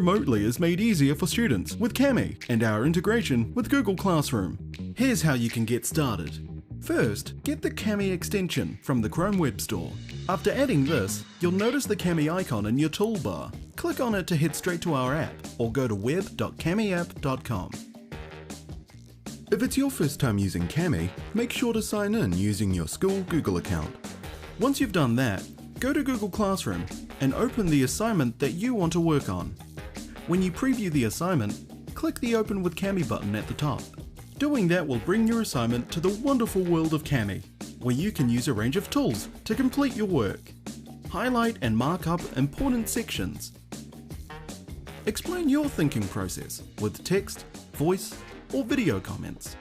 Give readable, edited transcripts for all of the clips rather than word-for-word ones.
remotely is made easier for students with Kami and our integration with Google Classroom. Here's how you can get started. First, get the Kami extension from the Chrome Web Store. After adding this, you'll notice the Kami icon in your toolbar. Click on it to head straight to our app, or go to web.kamiapp.com. If it's your first time using Kami, make sure to sign in using your school Google account. Once you've done that, go to Google Classroom and open the assignment that you want to work on. When you preview the assignment, click the Open with Kami button at the top. Doing that will bring your assignment to the wonderful world of Kami, where you can use a range of tools to complete your work. Highlight and mark up important sections. Explain your thinking process with text, voice, or video comments.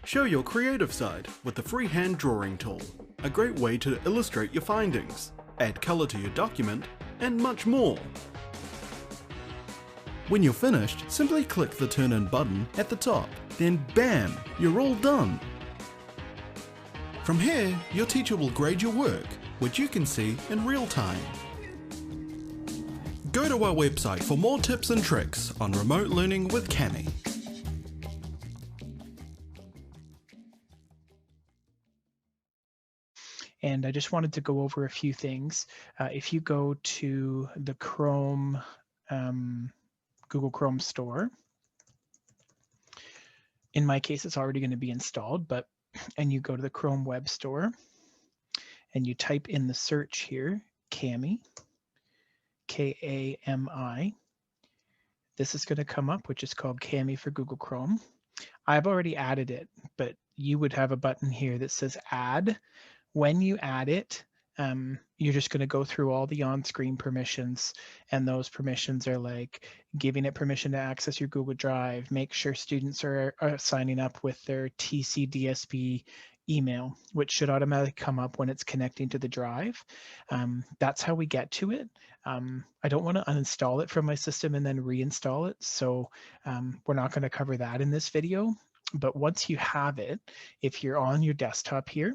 Show your creative side with the freehand drawing tool, a great way to illustrate your findings, add color to your document, and much more. When you're finished, simply click the Turn In button at the top, then bam, you're all done. From here, your teacher will grade your work, which you can see in real time. Go to our website for more tips and tricks on remote learning with Kami. And I just wanted to go over a few things. If you go to the Chrome, Google Chrome store, in my case, it's already going to be installed, and you go to the Chrome Web Store and you type in the search here, Kami, K-A-M-I. This is going to come up, which is called Kami for Google Chrome. I've already added it, but you would have a button here that says Add. When you add it, you're just going to go through all the on-screen permissions, and those permissions are like giving it permission to access your Google Drive, make sure students are signing up with their TCDSB email, which should automatically come up when it's connecting to the drive. That's how we get to it. I don't want to uninstall it from my system and then reinstall it, so we're not going to cover that in this video. But once you have it, if you're on your desktop here,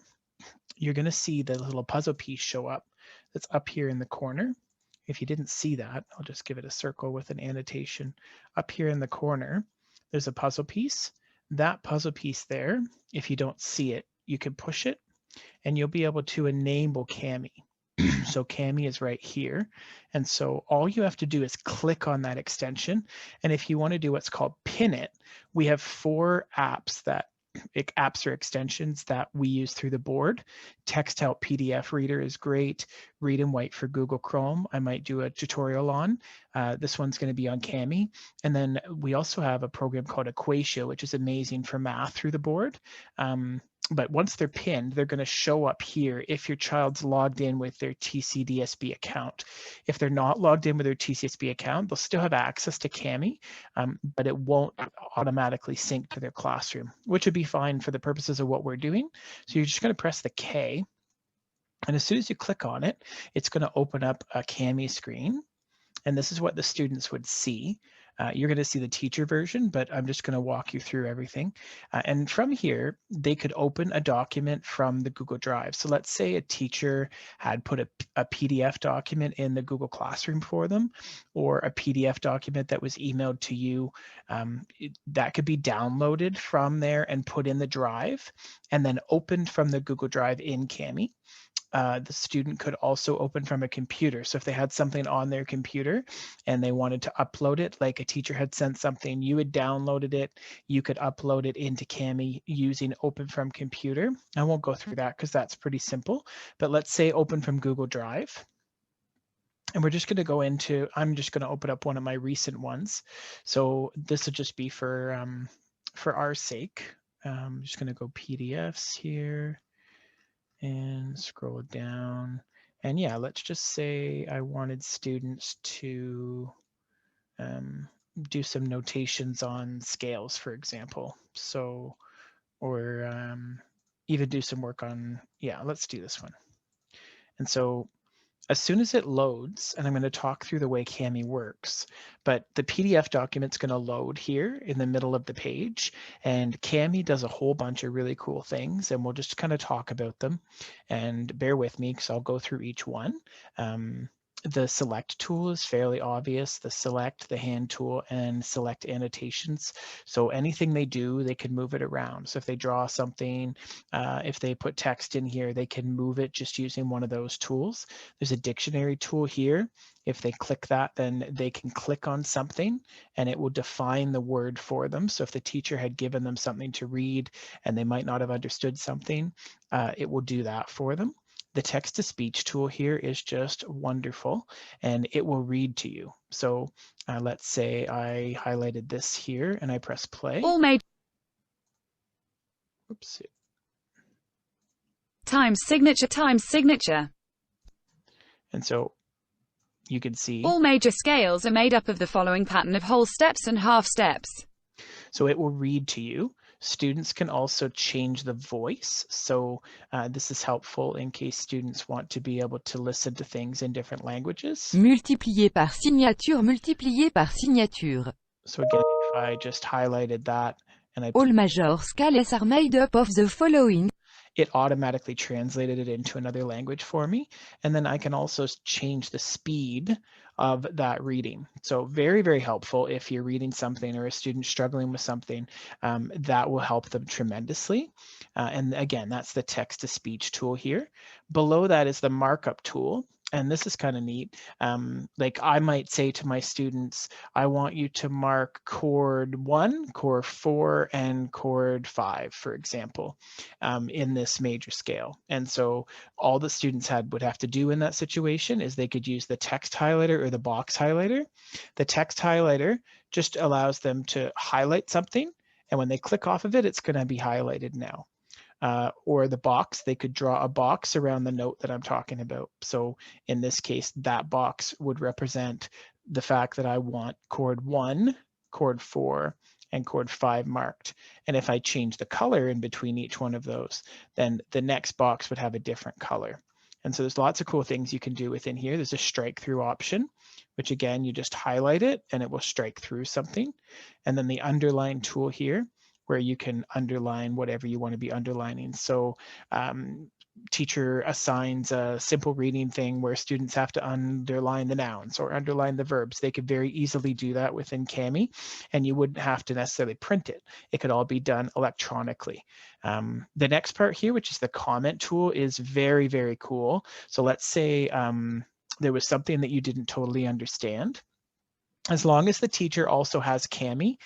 you're going to see the little puzzle piece show up that's up here in the corner. If you didn't see that, I'll just give it a circle with an annotation. Up here in the corner, there's a puzzle piece. That puzzle piece there, if you don't see it, you can push it and you'll be able to enable Kami. So Kami is right here. And so all you have to do is click on that extension. And if you want to do what's called pin it, we have 4 apps or extensions that we use through the board. Text Help PDF Reader is great. Read and Write for Google Chrome, I might do a tutorial on. This one's going to be on Kami. And then we also have a program called Equatio, which is amazing for math through the board. But once they're pinned, they're going to show up here if your child's logged in with their TCDSB account. If they're not logged in with their TCDSB account, they'll still have access to Kami, but it won't automatically sync to their classroom, which would be fine for the purposes of what we're doing. So you're just going to press the K, and as soon as you click on it, it's going to open up a Kami screen. And this is what the students would see. You're going to see the teacher version, but I'm just going to walk you through everything. And from here, they could open a document from the Google Drive. So let's say a teacher had put a PDF document in the Google Classroom for them, or a PDF document that was emailed to you. That could be downloaded from there and put in the drive, and then opened from the Google Drive in Kami. The student could also open from a computer. So if they had something on their computer and they wanted to upload it, like a teacher had sent something, you had downloaded it, you could upload it into Kami using Open from Computer. I won't go through that because that's pretty simple, but let's say Open from Google Drive. And we're just going to go into, I'm just going to open up one of my recent ones. So this will just be for our sake. I'm just going to go PDFs here and scroll down. And yeah, let's just say I wanted students to do some notations on scales, for example. So, or even do some work on, yeah, let's do this one. And so as soon as it loads, and I'm going to talk through the way Kami works, but the PDF document's going to load here in the middle of the page, and Kami does a whole bunch of really cool things, and we'll just kind of talk about them, and bear with me because I'll go through each one. The select tool is fairly obvious. The select, the hand tool, and select annotations. So anything they do, they can move it around. So if they draw something, if they put text in here, they can move it just using one of those tools. There's a dictionary tool here. If they click that, then they can click on something and it will define the word for them. So if the teacher had given them something to read and they might not have understood something, it will do that for them. The text-to-speech tool here is just wonderful, and it will read to you. So let's say I highlighted this here and I press play. All major Oops. Times signature. And so you can see. All major scales are made up of the following pattern of whole steps and half steps. So it will read to you. Students can also change the voice. So this is helpful in case students want to be able to listen to things in different languages. Multiplié par signature. So again, if I just highlighted that and I All major scales are made up of the following. It automatically translated it into another language for me. And then I can also change the speed of that reading. So very, very helpful if you're reading something or a student struggling with something, that will help them tremendously. And again, that's the text-to-speech tool here. Below that is the markup tool. And this is kind of neat. Like I might say to my students, I want you to mark chord 1, chord 4, and chord 5, for example, in this major scale. And so all the students would have to do in that situation is they could use the text highlighter or the box highlighter. The text highlighter just allows them to highlight something, and when they click off of it, it's going to be highlighted now. Or the box, they could draw a box around the note that I'm talking about. So in this case, that box would represent the fact that I want chord 1, chord 4, and chord 5 marked. And if I change the color in between each one of those, then the next box would have a different color. And so there's lots of cool things you can do within here. There's a strike through option, which again, you just highlight it and it will strike through something. And then the underline tool here, where you can underline whatever you want to be underlining. So teacher assigns a simple reading thing where students have to underline the nouns or underline the verbs. They could very easily do that within Kami, and you wouldn't have to necessarily print it. It could all be done electronically. The next part here, which is the comment tool, is very, very cool. So let's say there was something that you didn't totally understand. As long as the teacher also has Kami,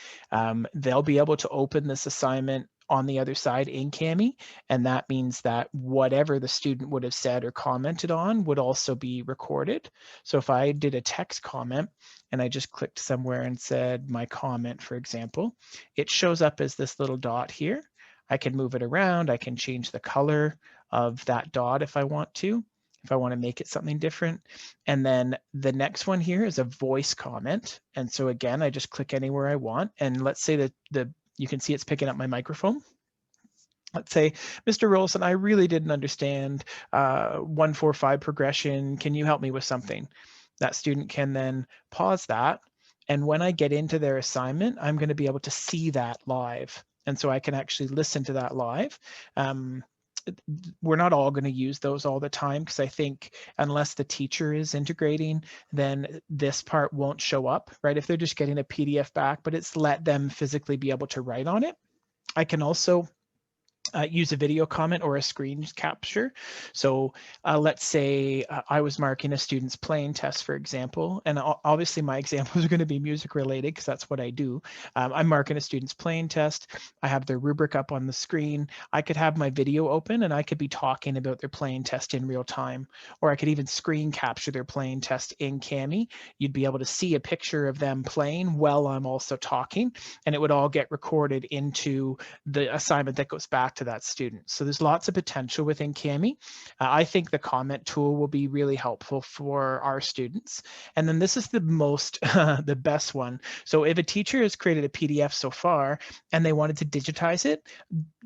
they'll be able to open this assignment on the other side in Kami, and that means that whatever the student would have said or commented on would also be recorded. So if I did a text comment and I just clicked somewhere and said my comment, for example, it shows up as this little dot here. I can move it around. I can change the color of that dot if I want to. If I want to make it something different. And then the next one here is a voice comment. And so again, I just click anywhere I want. And let's say that you can see it's picking up my microphone. Let's say, Mr. Rolson, I really didn't understand 1-4-5 progression. Can you help me with something? That student can then pause that. And when I get into their assignment, I'm going to be able to see that live. And so I can actually listen to that live. We're not all going to use those all the time because I think unless the teacher is integrating, then this part won't show up, right? If they're just getting a PDF back, but it's let them physically be able to write on it. I can also use a video comment or a screen capture. So let's say I was marking a student's playing test, for example, and obviously my examples are going to be music related because that's what I do. I'm marking a student's playing test. I have their rubric up on the screen. I could have my video open and I could be talking about their playing test in real time, or I could even screen capture their playing test in Kami. You'd be able to see a picture of them playing while I'm also talking, and it would all get recorded into the assignment that goes back to that student. So there's lots of potential within Kami. I think the comment tool will be really helpful for our students. And then this is the most, the best one. So if a teacher has created a PDF so far and they wanted to digitize it,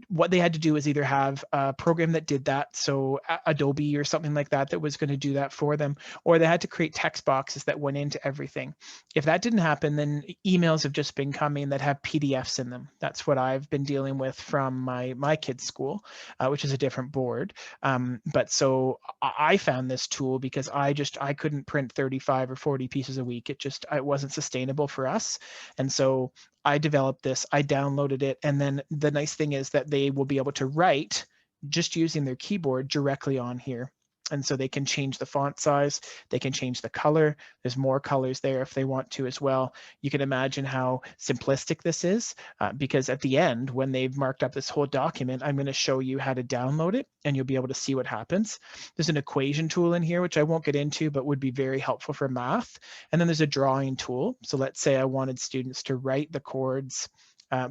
what they had to do is either have a program that did that, so Adobe or something like that, that was going to do that for them, or they had to create text boxes that went into everything. If that didn't happen, then emails have just been coming that have PDFs in them. That's what I've been dealing with from my kids' school, which is a different board. But so I found this tool because I couldn't print 35 or 40 pieces a week. It wasn't sustainable for us. And so I developed this, I downloaded it. And then the nice thing is that they will be able to write just using their keyboard directly on here. And so they can change the font size, they can change the color. There's more colors there if they want to as well. You can imagine how simplistic this is, because at the end, when they've marked up this whole document, I'm going to show you how to download it and you'll be able to see what happens. There's an equation tool in here, which I won't get into, but would be very helpful for math. And then there's a drawing tool. So let's say I wanted students to write the chords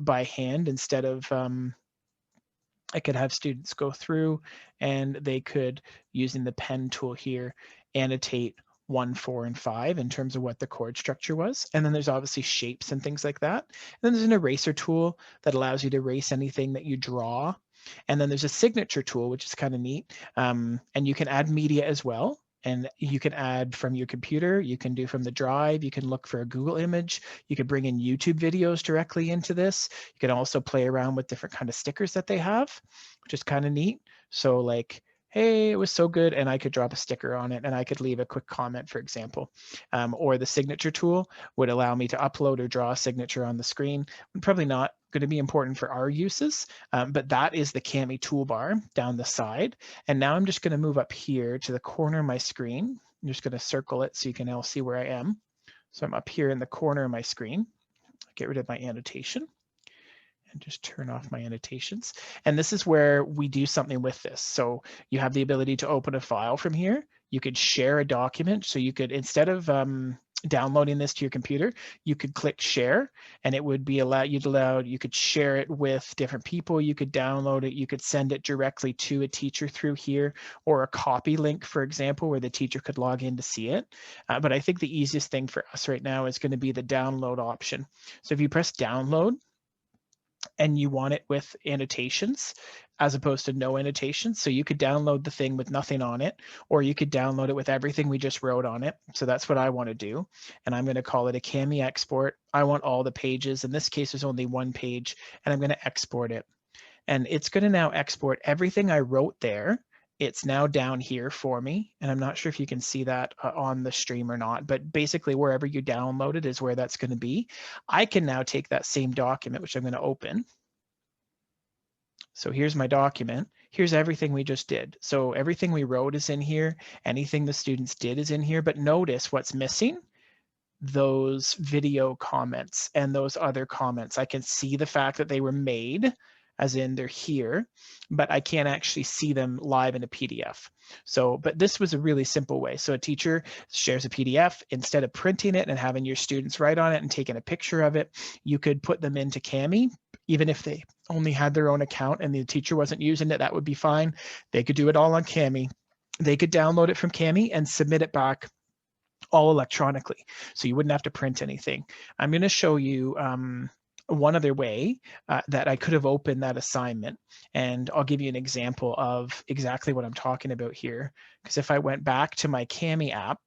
by hand instead of I could have students go through and they could, using the pen tool here, annotate 1, 4, and 5 in terms of what the chord structure was. And then there's obviously shapes and things like that. And then there's an eraser tool that allows you to erase anything that you draw. And then there's a signature tool, which is kind of neat. And you can add media as well. And you can add from your computer, you can do from the drive, you can look for a Google image, you can bring in YouTube videos directly into this. You can also play around with different kind of stickers that they have, which is kind of neat. So like, hey, it was so good, and I could drop a sticker on it and I could leave a quick comment, for example. Or the signature tool would allow me to upload or draw a signature on the screen. Probably not going to be important for our uses, but that is the Kami toolbar down the side. And now I'm just going to move up here to the corner of my screen. I'm just going to circle it so you can all see where I am. So I'm up here in the corner of my screen. Get rid of my annotation and just turn off my annotations. And this is where we do something with this. So you have the ability to open a file from here. You could share a document. So you could, instead of downloading this to your computer, you could click share and it would be you could share it with different people. You could download it. You could send it directly to a teacher through here, or a copy link, for example, where the teacher could log in to see it. But I think the easiest thing for us right now is going to be the download option. So if you press download, and you want it with annotations as opposed to no annotations. So you could download the thing with nothing on it, or you could download it with everything we just wrote on it. So that's what I want to do. And I'm going to call it a Kami export. I want all the pages. In this case, there's only one page, and I'm going to export it. And it's going to now export everything I wrote there. It's now down here for me, and I'm not sure if you can see that on the stream or not, but basically wherever you download it is where that's going to be. I can now take that same document, which I'm going to open. So here's my document. Here's everything we just did. So everything we wrote is in here. Anything the students did is in here, but notice what's missing. Those video comments and those other comments. I can see the fact that they were made, as in they're here, but I can't actually see them live in a PDF. So, but this was a really simple way. So a teacher shares a PDF. Instead of printing it and having your students write on it and taking a picture of it, you could put them into Kami. Even if they only had their own account and the teacher wasn't using it, that would be fine. They could do it all on Kami. They could download it from Kami and submit it back all electronically. So you wouldn't have to print anything. I'm going to show you one other way that I could have opened that assignment. And I'll give you an example of exactly what I'm talking about here. Because if I went back to my Kami app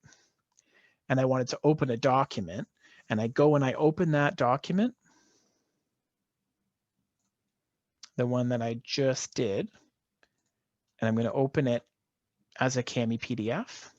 and I wanted to open a document, and I go and I open that document, the one that I just did, and I'm going to open it as a Kami PDF,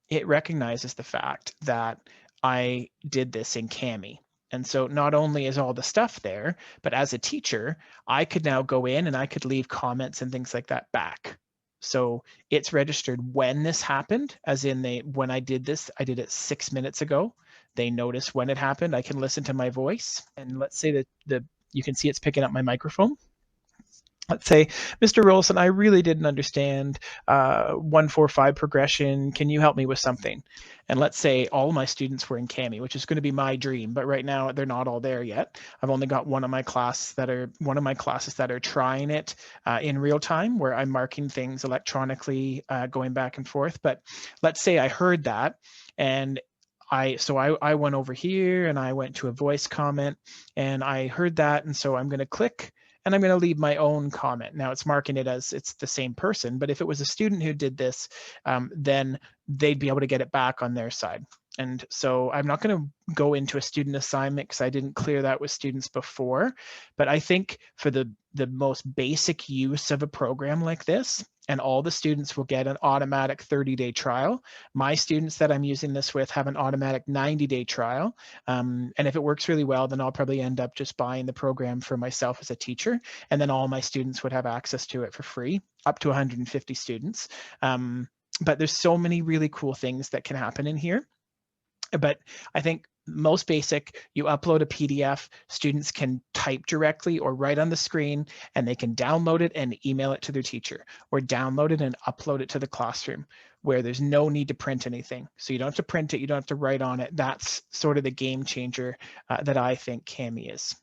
it recognizes the fact that I did this in Kami. And so not only is all the stuff there, but as a teacher, I could now go in and I could leave comments and things like that back. So it's registered when this happened, as in when I did this, I did it 6 minutes ago. They notice when it happened. I can listen to my voice. And let's say that you can see it's picking up my microphone. Let's say, Mr. Rolson, I really didn't understand 1-4-5 progression. Can you help me with something? And let's say all of my students were in Kami, which is going to be my dream, but right now they're not all there yet. I've only got one of my classes that are trying it in real time, where I'm marking things electronically, going back and forth. But let's say I heard that, and I went over here and I went to a voice comment and I heard that, and so I'm going to click and I'm going to leave my own comment. Now it's marking it as it's the same person, but if it was a student who did this, then they'd be able to get it back on their side. And so I'm not going to go into a student assignment because I didn't clear that with students before, but I think for the most basic use of a program like this, and all the students will get an automatic 30-day trial. My students that I'm using this with have an automatic 90-day trial. And if it works really well, then I'll probably end up just buying the program for myself as a teacher. And then all my students would have access to it for free, up to 150 students. But there's so many really cool things that can happen in here. But I think most basic, you upload a PDF, students can type directly or write on the screen, and they can download it and email it to their teacher, or download it and upload it to the classroom, where there's no need to print anything. So you don't have to print it, you don't have to write on it. That's sort of the game changer that I think Kami is.